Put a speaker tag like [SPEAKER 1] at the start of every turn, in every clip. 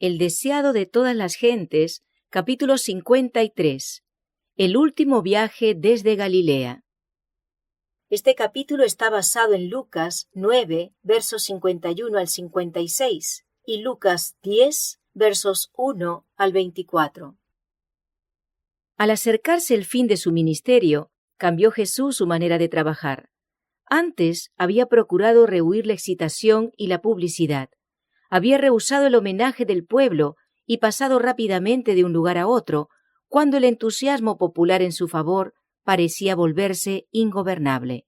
[SPEAKER 1] El deseado de todas las gentes, capítulo 53. El último viaje desde Galilea. Este capítulo está basado en Lucas 9, versos 51 al 56 y Lucas 10, versos 1 al 24. Al acercarse el fin de su ministerio, cambió Jesús su manera de trabajar. Antes había procurado rehuir la excitación y la publicidad. Había rehusado el homenaje del pueblo y pasado rápidamente de un lugar a otro, cuando el entusiasmo popular en su favor parecía volverse ingobernable.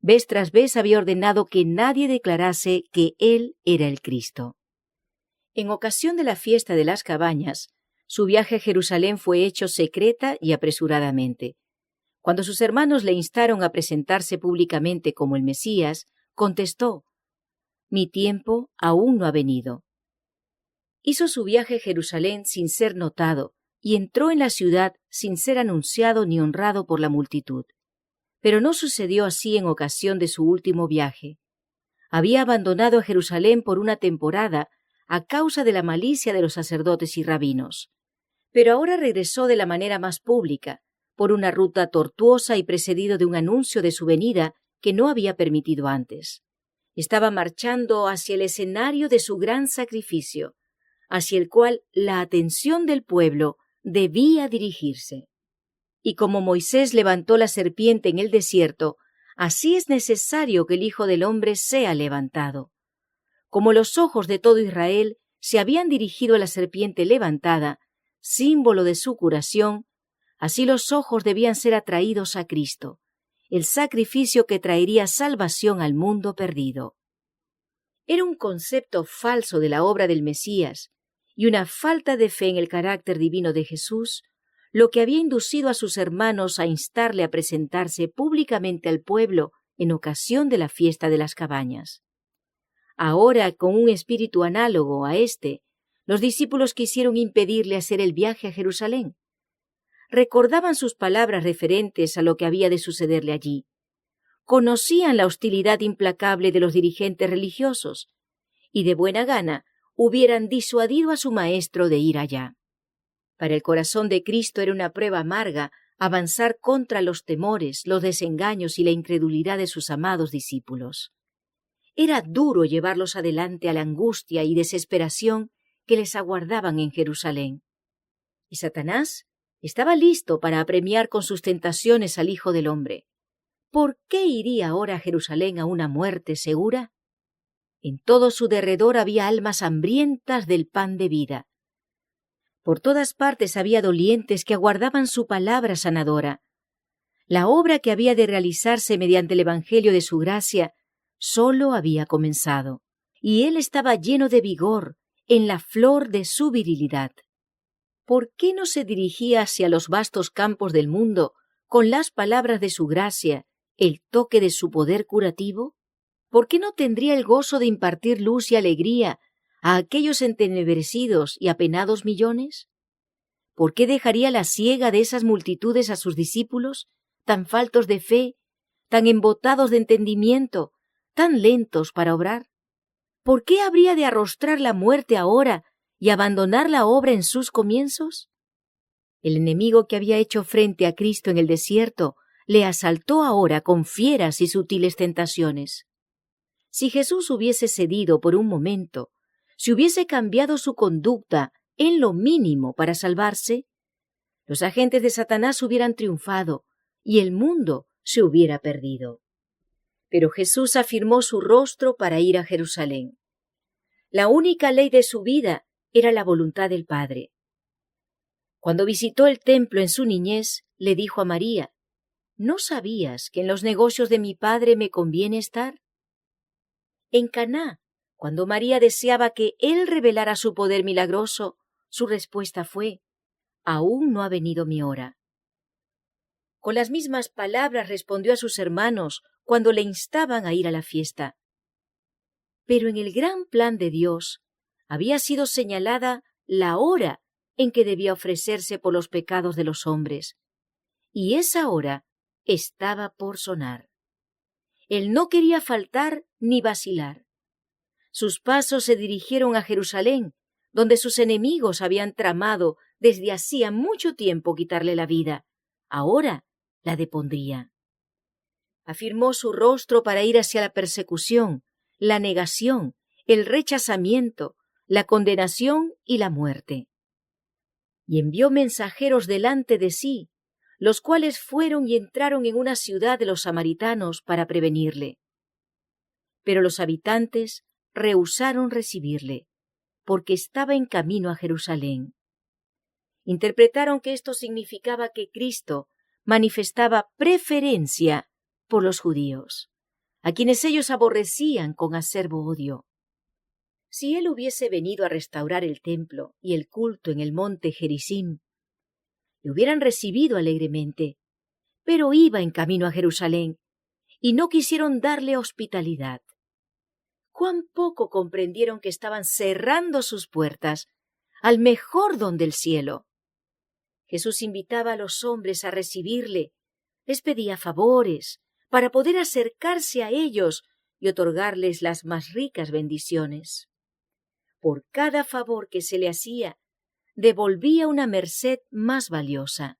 [SPEAKER 1] Vez tras vez había ordenado que nadie declarase que él era el Cristo. En ocasión de la fiesta de las cabañas, su viaje a Jerusalén fue hecho secreta y apresuradamente. Cuando sus hermanos le instaron a presentarse públicamente como el Mesías, contestó: «Mi tiempo aún no ha venido». Hizo su viaje a Jerusalén sin ser notado y entró en la ciudad sin ser anunciado ni honrado por la multitud. Pero no sucedió así en ocasión de su último viaje. Había abandonado a Jerusalén por una temporada a causa de la malicia de los sacerdotes y rabinos. Pero ahora regresó de la manera más pública, por una ruta tortuosa y precedido de un anuncio de su venida que no había permitido antes. Estaba marchando hacia el escenario de su gran sacrificio, hacia el cual la atención del pueblo debía dirigirse. Y como Moisés levantó la serpiente en el desierto, así es necesario que el Hijo del Hombre sea levantado. Como los ojos de todo Israel se habían dirigido a la serpiente levantada, símbolo de su curación, así los ojos debían ser atraídos a Cristo, el sacrificio que traería salvación al mundo perdido. Era un concepto falso de la obra del Mesías y una falta de fe en el carácter divino de Jesús lo que había inducido a sus hermanos a instarle a presentarse públicamente al pueblo en ocasión de la fiesta de las cabañas. Ahora, con un espíritu análogo a este, los discípulos quisieron impedirle hacer el viaje a Jerusalén. Recordaban sus palabras referentes a lo que había de sucederle allí. Conocían la hostilidad implacable de los dirigentes religiosos y de buena gana hubieran disuadido a su maestro de ir allá. Para el corazón de Cristo era una prueba amarga avanzar contra los temores, los desengaños y la incredulidad de sus amados discípulos. Era duro llevarlos adelante a la angustia y desesperación que les aguardaban en Jerusalén. Y Satanás estaba listo para apremiar con sus tentaciones al Hijo del Hombre. ¿Por qué iría ahora a Jerusalén a una muerte segura? En todo su derredor había almas hambrientas del pan de vida. Por todas partes había dolientes que aguardaban su palabra sanadora. La obra que había de realizarse mediante el Evangelio de su gracia sólo había comenzado, y él estaba lleno de vigor, en la flor de su virilidad. ¿Por qué no se dirigía hacia los vastos campos del mundo con las palabras de su gracia, el toque de su poder curativo? ¿Por qué no tendría el gozo de impartir luz y alegría a aquellos entenebrecidos y apenados millones? ¿Por qué dejaría la siega de esas multitudes a sus discípulos, tan faltos de fe, tan embotados de entendimiento, tan lentos para obrar? ¿Por qué habría de arrostrar la muerte ahora y abandonar la obra en sus comienzos? El enemigo que había hecho frente a Cristo en el desierto le asaltó ahora con fieras y sutiles tentaciones. Si Jesús hubiese cedido por un momento, si hubiese cambiado su conducta en lo mínimo para salvarse, los agentes de Satanás hubieran triunfado y el mundo se hubiera perdido. Pero Jesús afirmó su rostro para ir a Jerusalén. La única ley de su vida era la voluntad del Padre. Cuando visitó el templo en su niñez, le dijo a María: ¿No sabías que en los negocios de mi Padre me conviene estar? En Caná, cuando María deseaba que él revelara su poder milagroso, su respuesta fue: «Aún no ha venido mi hora». Con las mismas palabras respondió a sus hermanos cuando le instaban a ir a la fiesta. Pero en el gran plan de Dios había sido señalada la hora en que debía ofrecerse por los pecados de los hombres, y esa hora estaba por sonar. Él no quería faltar ni vacilar. Sus pasos se dirigieron a Jerusalén donde sus enemigos habían tramado desde hacía mucho tiempo quitarle la vida, ahora la depondría. Afirmó su rostro para ir hacia la persecución, la negación, el rechazamiento, la condenación y la muerte. Y envió mensajeros delante de sí, los cuales fueron y entraron en una ciudad de los samaritanos para prevenirle. Pero los habitantes rehusaron recibirle, porque estaba en camino a Jerusalén. Interpretaron que esto significaba que Cristo manifestaba preferencia por los judíos, a quienes ellos aborrecían con acerbo odio. Si él hubiese venido a restaurar el templo y el culto en el monte Gerizim, le hubieran recibido alegremente, pero iba en camino a Jerusalén y no quisieron darle hospitalidad. Cuán poco comprendieron que estaban cerrando sus puertas al mejor don del cielo. Jesús invitaba a los hombres a recibirle, les pedía favores para poder acercarse a ellos y otorgarles las más ricas bendiciones. Por cada favor que se le hacía, devolvía una merced más valiosa.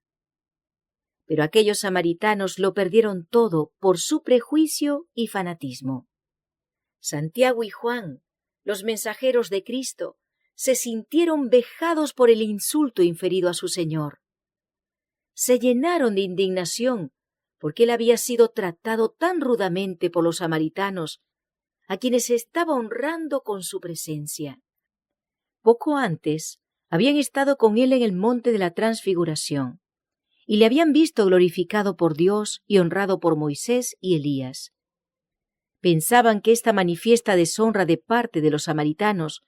[SPEAKER 1] Pero aquellos samaritanos lo perdieron todo por su prejuicio y fanatismo. Santiago y Juan, los mensajeros de Cristo, se sintieron vejados por el insulto inferido a su Señor. Se llenaron de indignación porque él había sido tratado tan rudamente por los samaritanos, a quienes estaba honrando con su presencia. Poco antes habían estado con él en el monte de la Transfiguración, y le habían visto glorificado por Dios y honrado por Moisés y Elías. Pensaban que esta manifiesta deshonra de parte de los samaritanos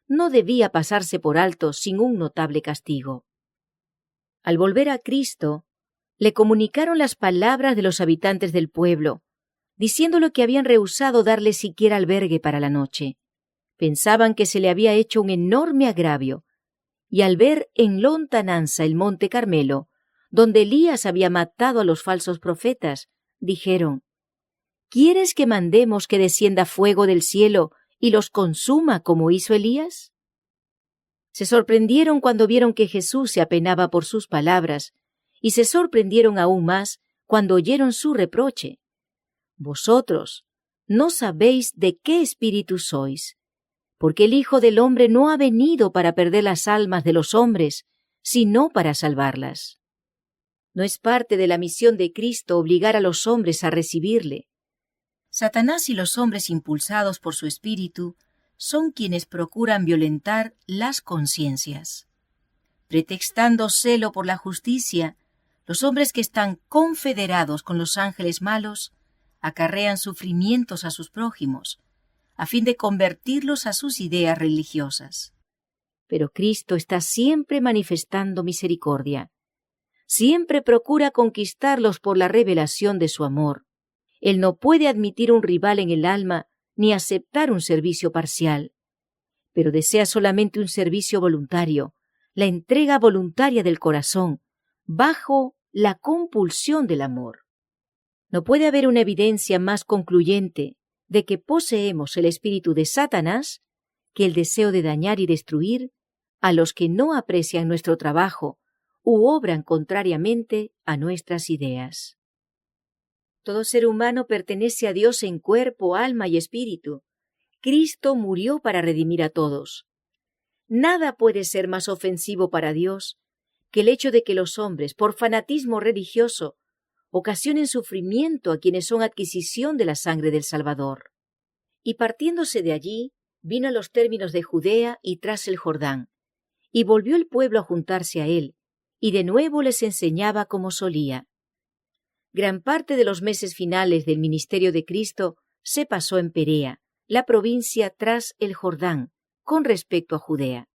[SPEAKER 1] no debía pasarse por alto sin un notable castigo. Al volver a Cristo, le comunicaron las palabras de los habitantes del pueblo, diciéndole que habían rehusado darle siquiera albergue para la noche. Pensaban que se le había hecho un enorme agravio, y al ver en lontananza el monte Carmelo, donde Elías había matado a los falsos profetas, dijeron: ¿Quieres que mandemos que descienda fuego del cielo y los consuma como hizo Elías? Se sorprendieron cuando vieron que Jesús se apenaba por sus palabras, y se sorprendieron aún más cuando oyeron su reproche. Vosotros no sabéis de qué espíritu sois, porque el Hijo del Hombre no ha venido para perder las almas de los hombres, sino para salvarlas. No es parte de la misión de Cristo obligar a los hombres a recibirle. Satanás y los hombres impulsados por su espíritu son quienes procuran violentar las conciencias. Pretextando celo por la justicia, los hombres que están confederados con los ángeles malos acarrean sufrimientos a sus prójimos, a fin de convertirlos a sus ideas religiosas. Pero Cristo está siempre manifestando misericordia. Siempre procura conquistarlos por la revelación de su amor. Él no puede admitir un rival en el alma ni aceptar un servicio parcial, pero desea solamente un servicio voluntario, la entrega voluntaria del corazón, bajo la compulsión del amor. No puede haber una evidencia más concluyente de que poseemos el espíritu de Satanás que el deseo de dañar y destruir a los que no aprecian nuestro trabajo u obran contrariamente a nuestras ideas. Todo ser humano pertenece a Dios en cuerpo, alma y espíritu. Cristo murió para redimir a todos. Nada puede ser más ofensivo para Dios que el hecho de que los hombres, por fanatismo religioso, ocasionen sufrimiento a quienes son adquisición de la sangre del Salvador. Y partiéndose de allí, vino a los términos de Judea y tras el Jordán, y volvió el pueblo a juntarse a él, y de nuevo les enseñaba como solía. Gran parte de los meses finales del ministerio de Cristo se pasó en Perea, la provincia tras el Jordán, con respecto a Judea.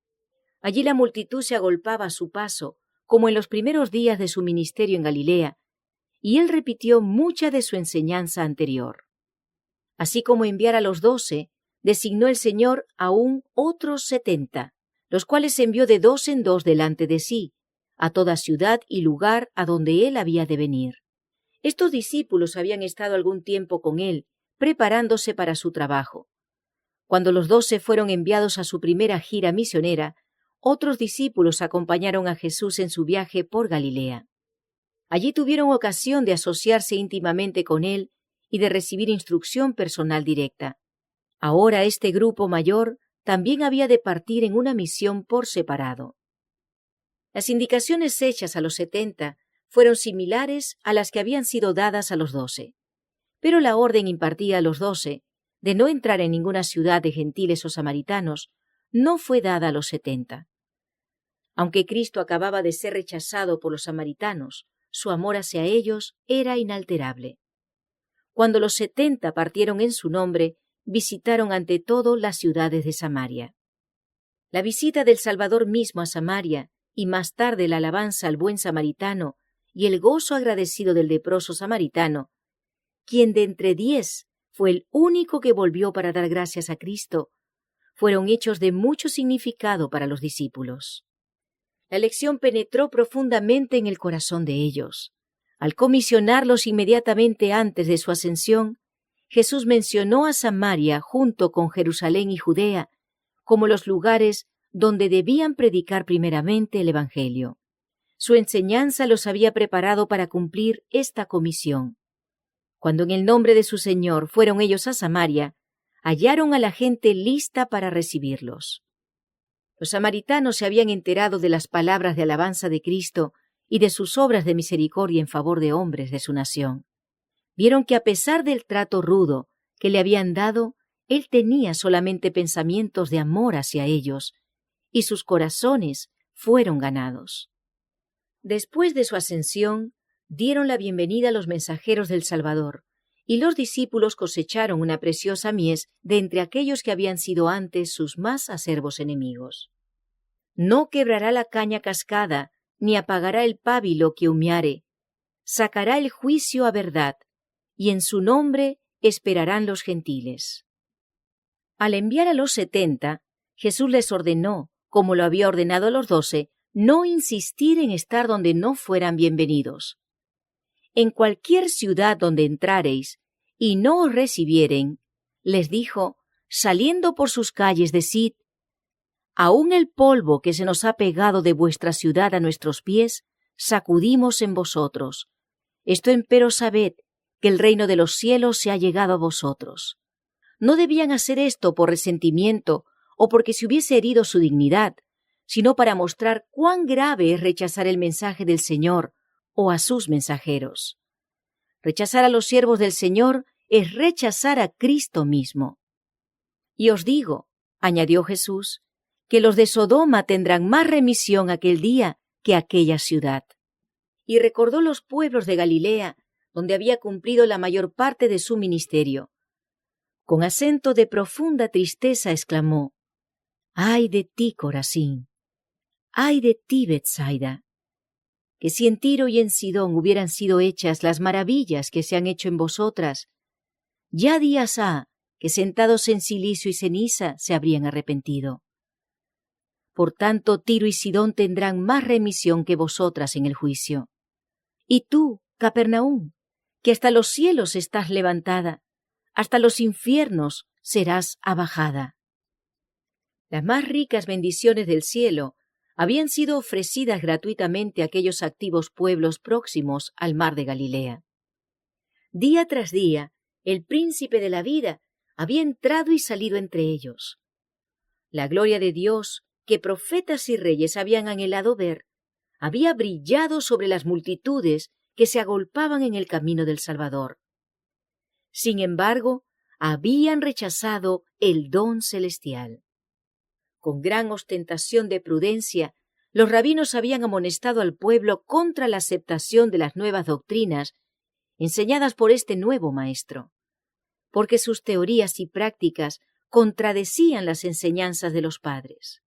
[SPEAKER 1] Allí la multitud se agolpaba a su paso, como en los primeros días de su ministerio en Galilea, y él repitió mucha de su enseñanza anterior. Así como enviar a los 12, designó el Señor aún otros 70, los cuales envió de 2 en 2 delante de sí, a toda ciudad y lugar a donde él había de venir. Estos discípulos habían estado algún tiempo con él, preparándose para su trabajo. Cuando los 12 fueron enviados a su primera gira misionera, otros discípulos acompañaron a Jesús en su viaje por Galilea. Allí tuvieron ocasión de asociarse íntimamente con él y de recibir instrucción personal directa. Ahora este grupo mayor también había de partir en una misión por separado. Las indicaciones hechas a los 70 fueron similares a las que habían sido dadas a los 12, pero la orden impartida a los 12 de no entrar en ninguna ciudad de gentiles o samaritanos no fue dada a los 70. Aunque Cristo acababa de ser rechazado por los samaritanos, su amor hacia ellos era inalterable. Cuando los 70 partieron en su nombre, visitaron ante todo las ciudades de Samaria. La visita del Salvador mismo a Samaria, y más tarde la alabanza al buen samaritano y el gozo agradecido del leproso samaritano, quien de entre 10 fue el único que volvió para dar gracias a Cristo, fueron hechos de mucho significado para los discípulos. La lección penetró profundamente en el corazón de ellos. Al comisionarlos inmediatamente antes de su ascensión, Jesús mencionó a Samaria junto con Jerusalén y Judea como los lugares donde debían predicar primeramente el Evangelio. Su enseñanza los había preparado para cumplir esta comisión. Cuando en el nombre de su Señor fueron ellos a Samaria, hallaron a la gente lista para recibirlos. Los samaritanos se habían enterado de las palabras de alabanza de Cristo y de sus obras de misericordia en favor de hombres de su nación. Vieron que a pesar del trato rudo que le habían dado, él tenía solamente pensamientos de amor hacia ellos, y sus corazones fueron ganados. Después de su ascensión, dieron la bienvenida a los mensajeros del Salvador, y los discípulos cosecharon una preciosa mies de entre aquellos que habían sido antes sus más acerbos enemigos. No quebrará la caña cascada, ni apagará el pábilo que humeare. Sacará el juicio a verdad, y en su nombre esperarán los gentiles. Al enviar a los 70, Jesús les ordenó, como lo había ordenado a los 12, no insistir en estar donde no fueran bienvenidos. En cualquier ciudad donde entrareis y no os recibieren, les dijo, saliendo por sus calles, decid, aún el polvo que se nos ha pegado de vuestra ciudad a nuestros pies, sacudimos en vosotros. Esto empero sabed, que el reino de los cielos se ha llegado a vosotros. No debían hacer esto por resentimiento o porque se hubiese herido su dignidad, sino para mostrar cuán grave es rechazar el mensaje del Señor o a sus mensajeros. Rechazar a los siervos del Señor es rechazar a Cristo mismo. Y os digo, añadió Jesús, que los de Sodoma tendrán más remisión aquel día que aquella ciudad. Y recordó los pueblos de Galilea, donde había cumplido la mayor parte de su ministerio. Con acento de profunda tristeza exclamó, ¡ay de ti, Corazín! ¡Ay de ti, Betsaida! Que si en Tiro y en Sidón hubieran sido hechas las maravillas que se han hecho en vosotras, ya días ha que sentados en cilicio y ceniza se habrían arrepentido. Por tanto, Tiro y Sidón tendrán más remisión que vosotras en el juicio. Y tú, Capernaum, que hasta los cielos estás levantada, hasta los infiernos serás abajada. Las más ricas bendiciones del cielo habían sido ofrecidas gratuitamente a aquellos activos pueblos próximos al mar de Galilea. Día tras día, el príncipe de la vida había entrado y salido entre ellos. La gloria de Dios, que profetas y reyes habían anhelado ver, había brillado sobre las multitudes que se agolpaban en el camino del Salvador. Sin embargo, habían rechazado el don celestial. Con gran ostentación de prudencia, los rabinos habían amonestado al pueblo contra la aceptación de las nuevas doctrinas enseñadas por este nuevo maestro, porque sus teorías y prácticas contradecían las enseñanzas de los padres.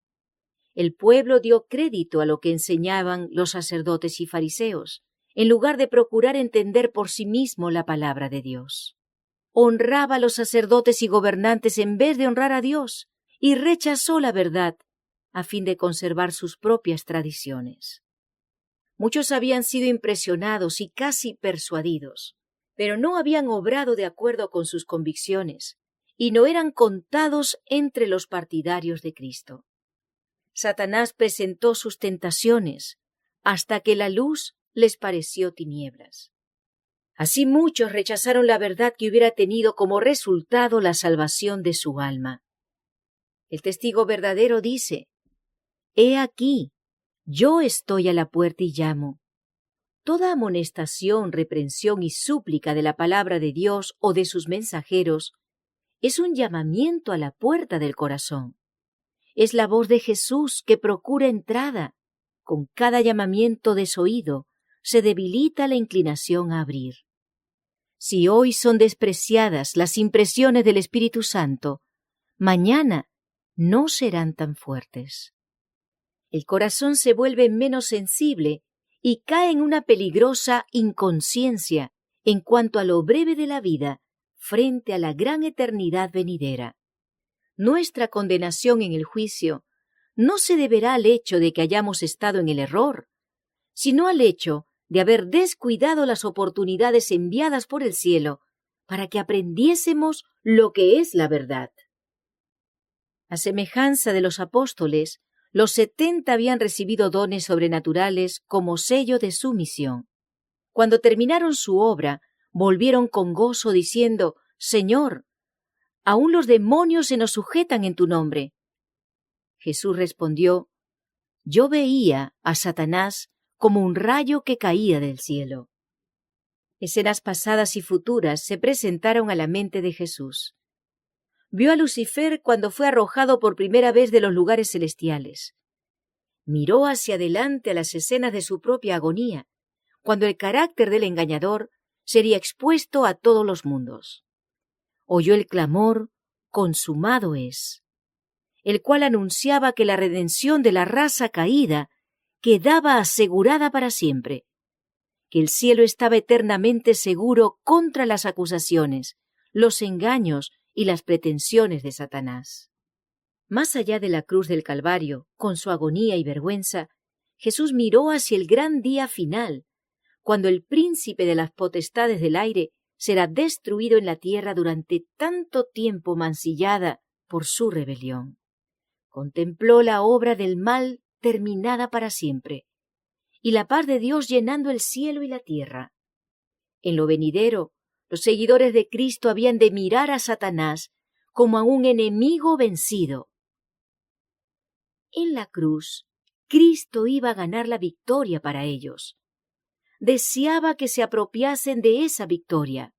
[SPEAKER 1] El pueblo dio crédito a lo que enseñaban los sacerdotes y fariseos, en lugar de procurar entender por sí mismo la palabra de Dios. Honraba a los sacerdotes y gobernantes en vez de honrar a Dios, y rechazó la verdad a fin de conservar sus propias tradiciones. Muchos habían sido impresionados y casi persuadidos, pero no habían obrado de acuerdo con sus convicciones y no eran contados entre los partidarios de Cristo. Satanás presentó sus tentaciones hasta que la luz les pareció tinieblas. Así muchos rechazaron la verdad que hubiera tenido como resultado la salvación de su alma. El testigo verdadero dice: «He aquí, yo estoy a la puerta y llamo». Toda amonestación, reprensión y súplica de la palabra de Dios o de sus mensajeros es un llamamiento a la puerta del corazón. Es la voz de Jesús que procura entrada. Con cada llamamiento desoído se debilita la inclinación a abrir. Si hoy son despreciadas las impresiones del Espíritu Santo, mañana no serán tan fuertes. El corazón se vuelve menos sensible y cae en una peligrosa inconsciencia en cuanto a lo breve de la vida frente a la gran eternidad venidera. Nuestra condenación en el juicio no se deberá al hecho de que hayamos estado en el error, sino al hecho de haber descuidado las oportunidades enviadas por el cielo para que aprendiésemos lo que es la verdad. A semejanza de los apóstoles, los 70 habían recibido dones sobrenaturales como sello de su misión. Cuando terminaron su obra, volvieron con gozo diciendo: «Señor, aún los demonios se nos sujetan en tu nombre». Jesús respondió: «Yo veía a Satanás como un rayo que caía del cielo». Escenas pasadas y futuras se presentaron a la mente de Jesús. Vio a Lucifer cuando fue arrojado por primera vez de los lugares celestiales. Miró hacia adelante a las escenas de su propia agonía, cuando el carácter del engañador sería expuesto a todos los mundos. Oyó el clamor: «Consumado es», el cual anunciaba que la redención de la raza caída quedaba asegurada para siempre, que el cielo estaba eternamente seguro contra las acusaciones, los engaños y las pretensiones de Satanás. Más allá de la cruz del Calvario, con su agonía y vergüenza, Jesús miró hacia el gran día final, cuando el príncipe de las potestades del aire será destruido en la tierra durante tanto tiempo mancillada por su rebelión. Contempló la obra del mal terminada para siempre, y la paz de Dios llenando el cielo y la tierra. En lo venidero, los seguidores de Cristo habían de mirar a Satanás como a un enemigo vencido. En la cruz, Cristo iba a ganar la victoria para ellos. Deseaba que se apropiasen de esa victoria.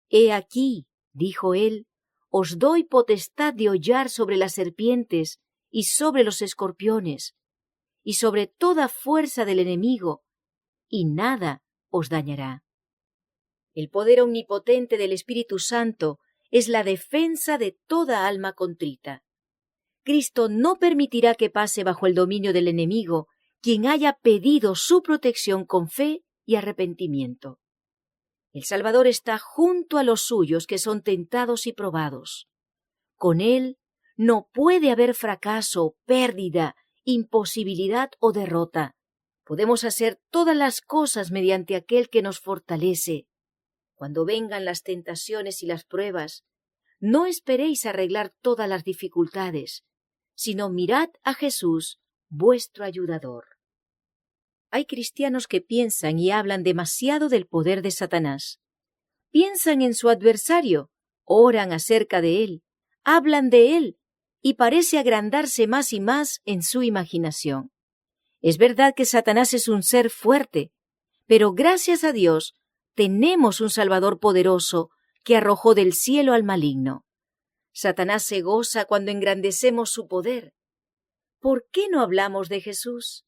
[SPEAKER 1] «He aquí», dijo él, «os doy potestad de hollar sobre las serpientes y sobre los escorpiones, y sobre toda fuerza del enemigo, y nada os dañará». El poder omnipotente del Espíritu Santo es la defensa de toda alma contrita. Cristo no permitirá que pase bajo el dominio del enemigo quien haya pedido su protección con fe y arrepentimiento. El Salvador está junto a los suyos que son tentados y probados. Con Él no puede haber fracaso, pérdida, imposibilidad o derrota. Podemos hacer todas las cosas mediante aquel que nos fortalece. Cuando vengan las tentaciones y las pruebas, no esperéis arreglar todas las dificultades, sino mirad a Jesús, vuestro ayudador. Hay cristianos que piensan y hablan demasiado del poder de Satanás. Piensan en su adversario, oran acerca de él, hablan de él, y parece agrandarse más y más en su imaginación. Es verdad que Satanás es un ser fuerte, pero gracias a Dios tenemos un Salvador poderoso que arrojó del cielo al maligno. Satanás se goza cuando engrandecemos su poder. ¿Por qué no hablamos de Jesús?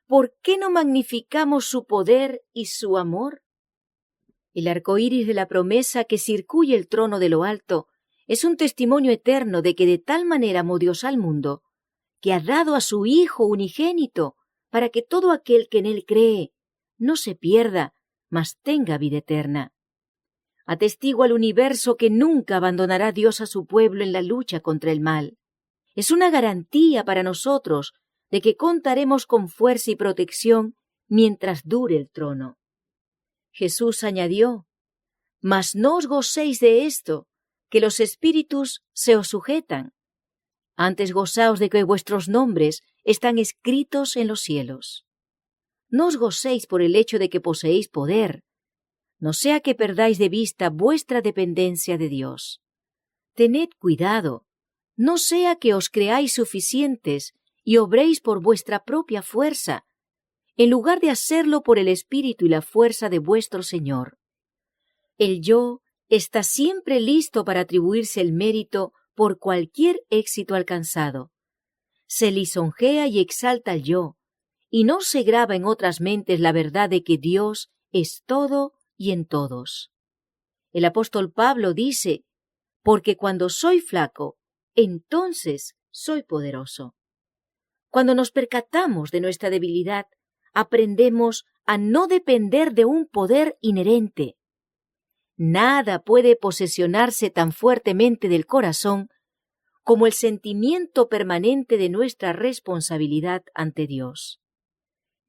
[SPEAKER 1] ¿Por qué no magnificamos su poder y su amor? El arco iris de la promesa que circuye el trono de lo alto es un testimonio eterno de que de tal manera amó Dios al mundo, que ha dado a su Hijo unigénito, para que todo aquel que en él cree no se pierda, mas tenga vida eterna. Atestigua al universo que nunca abandonará Dios a su pueblo en la lucha contra el mal. Es una garantía para nosotros de que contaremos con fuerza y protección mientras dure el trono. Jesús añadió: «Mas no os gocéis de esto, que los espíritus se os sujetan. Antes gozaos de que vuestros nombres están escritos en los cielos. No os gocéis por el hecho de que poseéis poder, no sea que perdáis de vista vuestra dependencia de Dios. Tened cuidado, no sea que os creáis suficientes y obréis por vuestra propia fuerza, en lugar de hacerlo por el Espíritu y la fuerza de vuestro Señor. El yo está siempre listo para atribuirse el mérito por cualquier éxito alcanzado. Se lisonjea y exalta al yo, y no se graba en otras mentes la verdad de que Dios es todo y en todos. El apóstol Pablo dice, porque cuando soy flaco, entonces soy poderoso. Cuando nos percatamos de nuestra debilidad, aprendemos a no depender de un poder inherente. Nada puede posesionarse tan fuertemente del corazón como el sentimiento permanente de nuestra responsabilidad ante Dios.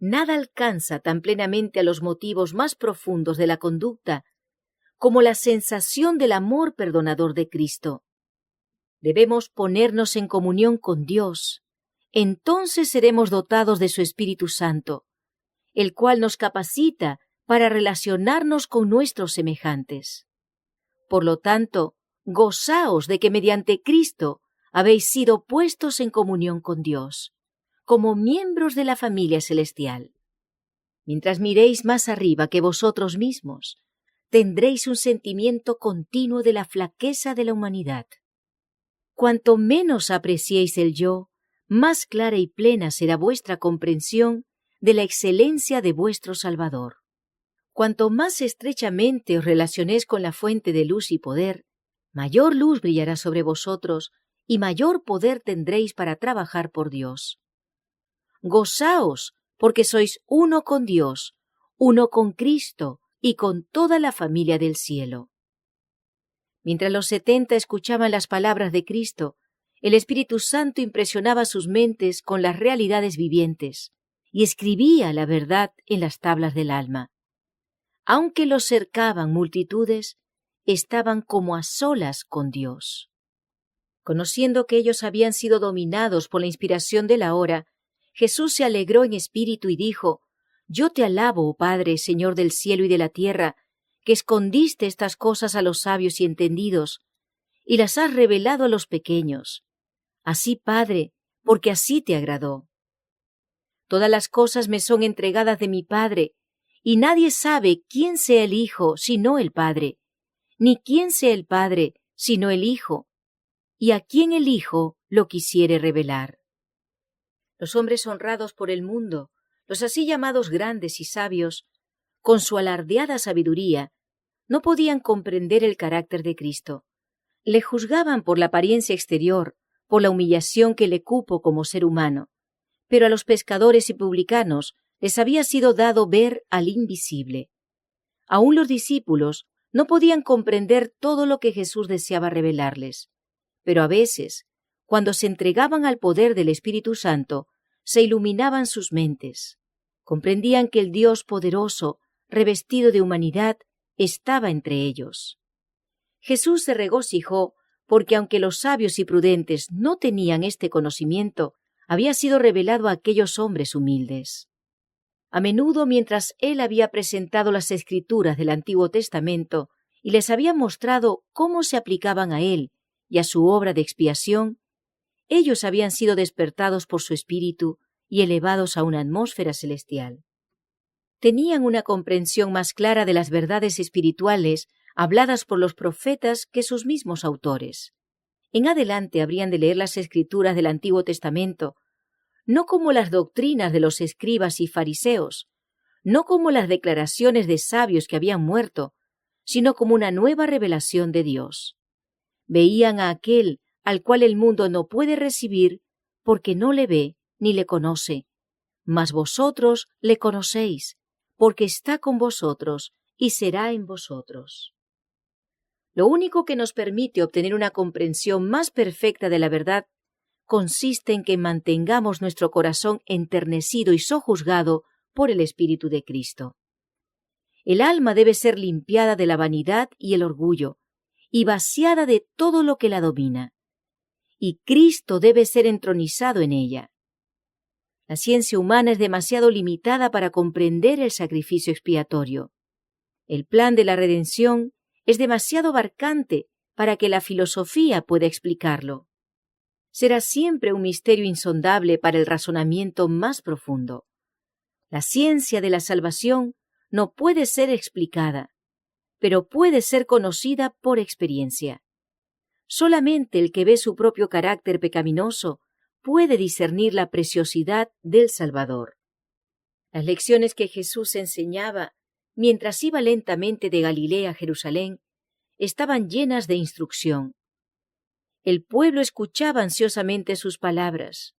[SPEAKER 1] Nada alcanza tan plenamente a los motivos más profundos de la conducta como la sensación del amor perdonador de Cristo. Debemos ponernos en comunión con Dios. Entonces seremos dotados de su Espíritu Santo, el cual nos capacita para relacionarnos con nuestros semejantes. Por lo tanto, gozaos de que mediante Cristo habéis sido puestos en comunión con Dios, como miembros de la familia celestial. Mientras miréis más arriba que vosotros mismos, tendréis un sentimiento continuo de la flaqueza de la humanidad. Cuanto menos apreciéis el yo, más clara y plena será vuestra comprensión de la excelencia de vuestro Salvador. Cuanto más estrechamente os relacionéis con la fuente de luz y poder, mayor luz brillará sobre vosotros y mayor poder tendréis para trabajar por Dios. Gozaos, porque sois uno con Dios, uno con Cristo y con toda la familia del cielo. Mientras los 70 escuchaban las palabras de Cristo, el Espíritu Santo impresionaba sus mentes con las realidades vivientes y escribía la verdad en las tablas del alma. Aunque los cercaban multitudes, estaban como a solas con Dios. Conociendo que ellos habían sido dominados por la inspiración de la hora, Jesús se alegró en espíritu y dijo, «Yo te alabo, oh Padre, Señor del cielo y de la tierra, que escondiste estas cosas a los sabios y entendidos, y las has revelado a los pequeños. Así, Padre, porque así te agradó. Todas las cosas me son entregadas de mi Padre, y nadie sabe quién sea el Hijo sino el Padre, ni quién sea el Padre sino el Hijo, y a quien el Hijo lo quisiere revelar». Los hombres honrados por el mundo, los así llamados grandes y sabios, con su alardeada sabiduría, no podían comprender el carácter de Cristo. Le juzgaban por la apariencia exterior, por la humillación que le cupo como ser humano, pero a los pescadores y publicanos les había sido dado ver al invisible. Aún los discípulos no podían comprender todo lo que Jesús deseaba revelarles, pero a veces, cuando se entregaban al poder del Espíritu Santo, se iluminaban sus mentes. Comprendían que el Dios poderoso, revestido de humanidad, estaba entre ellos. Jesús se regocijó porque aunque los sabios y prudentes no tenían este conocimiento, había sido revelado a aquellos hombres humildes. A menudo, mientras él había presentado las Escrituras del Antiguo Testamento y les había mostrado cómo se aplicaban a él y a su obra de expiación, ellos habían sido despertados por su espíritu y elevados a una atmósfera celestial. Tenían una comprensión más clara de las verdades espirituales habladas por los profetas que sus mismos autores. En adelante habrían de leer las Escrituras del Antiguo Testamento, no como las doctrinas de los escribas y fariseos, no como las declaraciones de sabios que habían muerto, sino como una nueva revelación de Dios. Veían a aquel al cual el mundo no puede recibir porque no le ve ni le conoce, mas vosotros le conocéis, porque está con vosotros y será en vosotros. Lo único que nos permite obtener una comprensión más perfecta de la verdad consiste en que mantengamos nuestro corazón enternecido y sojuzgado por el Espíritu de Cristo. El alma debe ser limpiada de la vanidad y el orgullo, y vaciada de todo lo que la domina, y Cristo debe ser entronizado en ella. La ciencia humana es demasiado limitada para comprender el sacrificio expiatorio. El plan de la redención es demasiado abarcante para que la filosofía pueda explicarlo. Será siempre un misterio insondable para el razonamiento más profundo. La ciencia de la salvación no puede ser explicada, pero puede ser conocida por experiencia. Solamente el que ve su propio carácter pecaminoso puede discernir la preciosidad del Salvador. Las lecciones que Jesús enseñaba mientras iba lentamente de Galilea a Jerusalén estaban llenas de instrucción. El pueblo escuchaba ansiosamente sus palabras.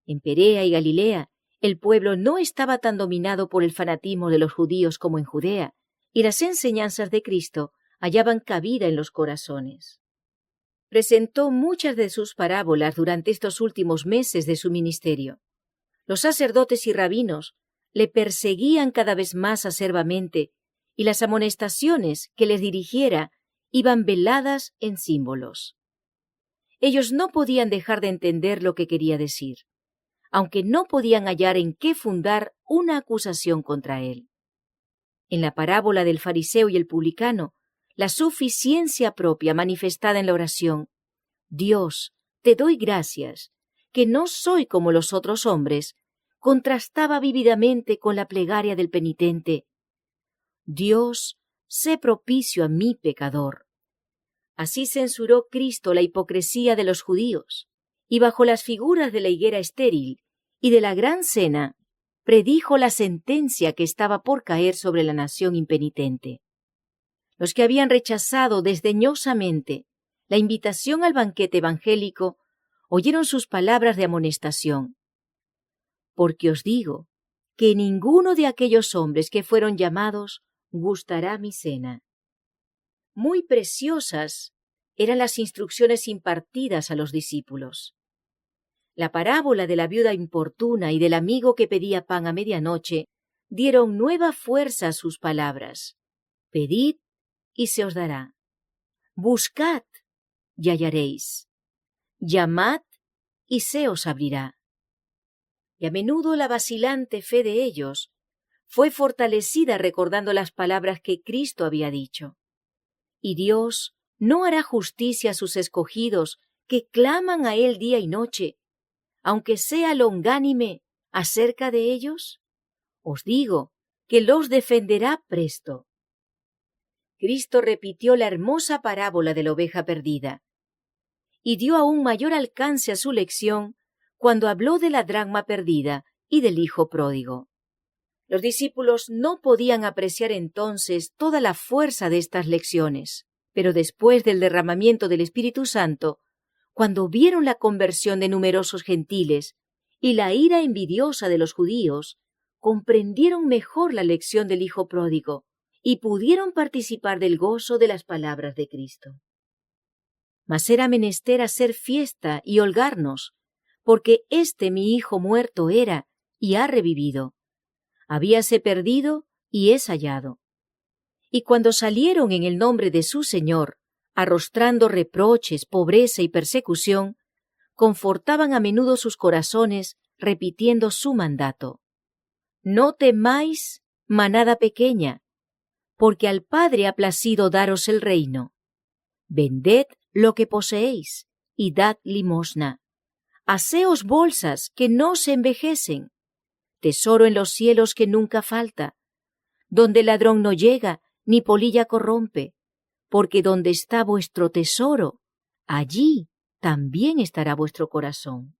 [SPEAKER 1] En Perea y Galilea, el pueblo no estaba tan dominado por el fanatismo de los judíos como en Judea, y las enseñanzas de Cristo hallaban cabida en los corazones. Presentó muchas de sus parábolas durante estos últimos meses de su ministerio. Los sacerdotes y rabinos le perseguían cada vez más acerbamente, y las amonestaciones que les dirigiera iban veladas en símbolos. Ellos no podían dejar de entender lo que quería decir, aunque no podían hallar en qué fundar una acusación contra él. En la parábola del fariseo y el publicano, la suficiencia propia manifestada en la oración, Dios, te doy gracias, que no soy como los otros hombres, contrastaba vívidamente con la plegaria del penitente, Dios, sé propicio a mi pecador. Así censuró Cristo la hipocresía de los judíos, y bajo las figuras de la higuera estéril y de la gran cena, predijo la sentencia que estaba por caer sobre la nación impenitente. Los que habían rechazado desdeñosamente la invitación al banquete evangélico oyeron sus palabras de amonestación. Porque os digo que ninguno de aquellos hombres que fueron llamados gustará mi cena. Muy preciosas eran las instrucciones impartidas a los discípulos. La parábola de la viuda importuna y del amigo que pedía pan a medianoche dieron nueva fuerza a sus palabras. Pedid y se os dará. Buscad y hallaréis. Llamad y se os abrirá. Y a menudo la vacilante fe de ellos fue fortalecida recordando las palabras que Cristo había dicho. Y Dios no hará justicia a sus escogidos que claman a Él día y noche, aunque sea longánime acerca de ellos. Os digo que los defenderá presto. Cristo repitió la hermosa parábola de la oveja perdida y dio aún mayor alcance a su lección cuando habló de la dracma perdida y del hijo pródigo. Los discípulos no podían apreciar entonces toda la fuerza de estas lecciones, pero después del derramamiento del Espíritu Santo, cuando vieron la conversión de numerosos gentiles y la ira envidiosa de los judíos, comprendieron mejor la lección del hijo pródigo y pudieron participar del gozo de las palabras de Cristo. Mas era menester hacer fiesta y holgarnos, porque este mi hijo muerto era y ha revivido. Habíase perdido y es hallado. Y cuando salieron en el nombre de su Señor, arrostrando reproches, pobreza y persecución, confortaban a menudo sus corazones, repitiendo su mandato. No temáis, manada pequeña, porque al Padre ha placido daros el reino. Vended lo que poseéis y dad limosna. Haceos bolsas que no se envejecen, tesoro en los cielos que nunca falta, donde ladrón no llega ni polilla corrompe, porque donde está vuestro tesoro, allí también estará vuestro corazón.